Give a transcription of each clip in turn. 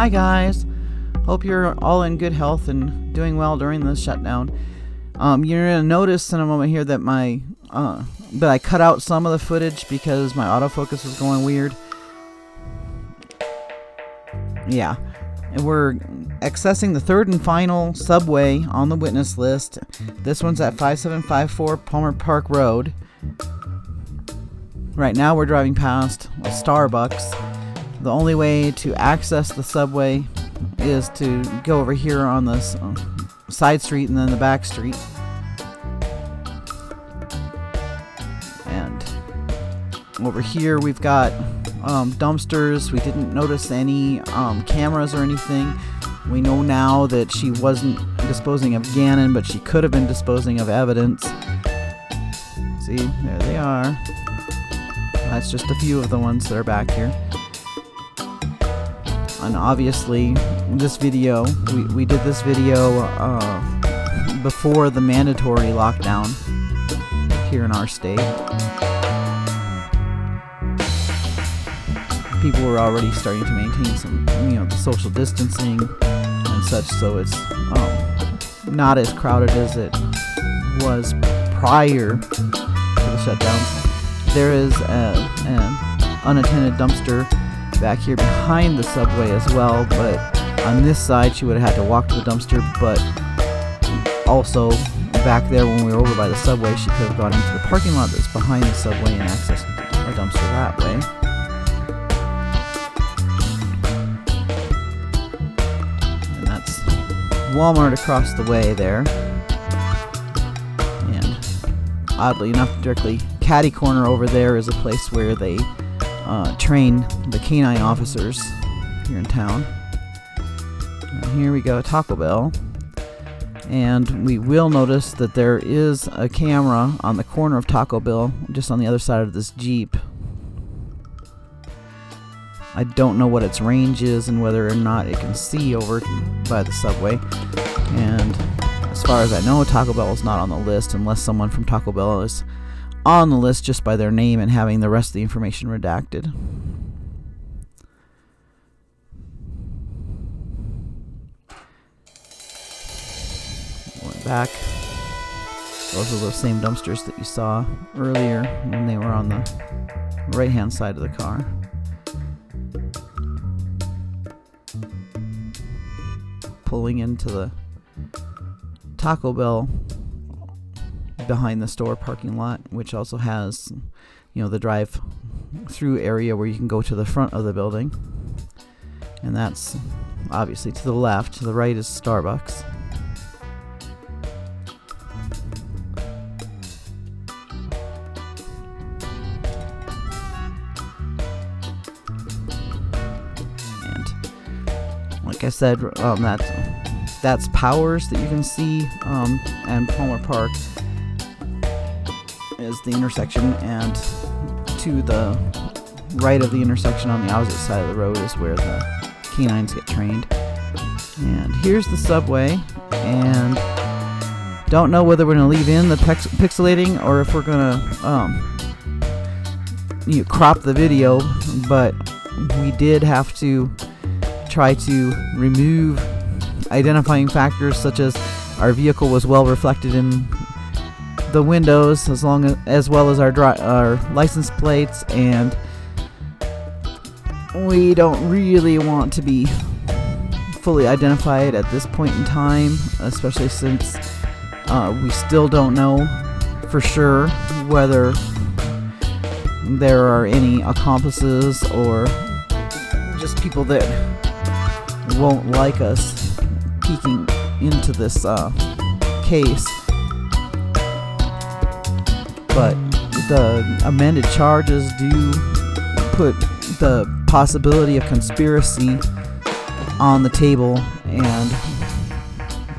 Hi guys, hope you're all in good health and doing well during this shutdown. You're gonna notice in a moment here that that I cut out some of the footage because my autofocus was going weird. Yeah, and we're accessing the third and final subway on the witness list. This one's at 5754 Palmer Park Road. Right now we're driving past a Starbucks. The only way to access the subway is to go over here on this side street and then the back street. And over here we've got dumpsters. We didn't notice any cameras or anything. We know now that she wasn't disposing of Gannon, but she could have been disposing of evidence. See, there they are. That's just a few of the ones that are back here. And obviously, this video, we did this video before the mandatory lockdown here in our state. People were already starting to maintain some, the social distancing and such, so it's not as crowded as it was prior to the shutdowns. There is an unattended dumpster back here behind the subway as well, but on this side she would have had to walk to the dumpster, but also back there when we were over by the subway she could have gone into the parking lot that's behind the subway and accessed a dumpster that way. And that's Walmart across the way there. And oddly enough, directly catty corner over there is a place where they train the canine officers here in town. And here we go, Taco Bell. And we will notice that there is a camera on the corner of Taco Bell, just on the other side of this Jeep. I don't know what its range is and whether or not it can see over by the subway. And as far as I know, Taco Bell is not on the list unless someone from Taco Bell is on the list just by their name and having the rest of the information redacted. Going back, those are those same dumpsters that you saw earlier when they were on the right hand side of the car. Pulling into the Taco Bell behind the store parking lot, which also has, the drive-through area where you can go to the front of the building. And that's obviously to the left. To the right is Starbucks. And like I said, that's Powers that you can see, and Palmer Park is the intersection, and to the right of the intersection on the opposite side of the road is where the canines get trained. And here's the subway, and don't know whether we're going to leave in the pixelating or if we're going to crop the video, but we did have to try to remove identifying factors such as our vehicle was well reflected in the windows, as well as our license plates, and we don't really want to be fully identified at this point in time, especially since we still don't know for sure whether there are any accomplices or just people that won't like us peeking into this case. But the amended charges do put the possibility of conspiracy on the table, and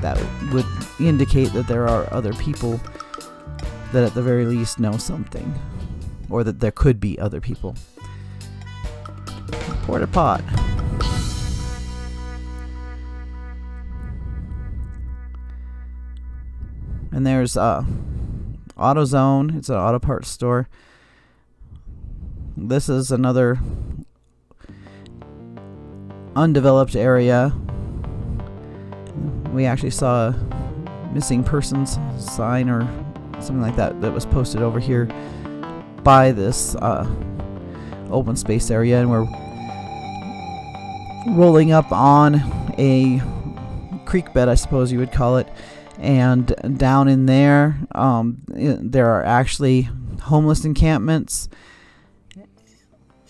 that would indicate that there are other people that at the very least know something, or that there could be other people. Porta pot. And there's AutoZone. It's an auto parts store. This is another undeveloped area. We actually saw a missing persons sign or something like that that was posted over here by this open space area, and we're rolling up on a creek bed, I suppose you would call it, and down in there there are actually homeless encampments,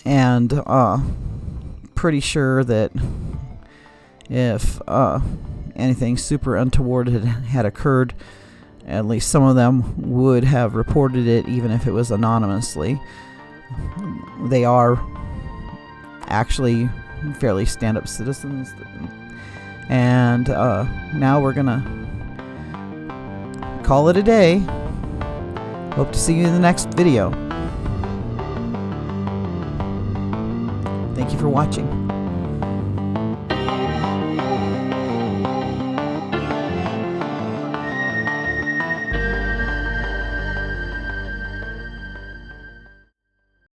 and pretty sure that if anything super untoward had occurred, at least some of them would have reported it, even if it was anonymously. They are actually fairly stand-up citizens. And now we're gonna call it a day. Hope to see you in the next video. Thank you for watching.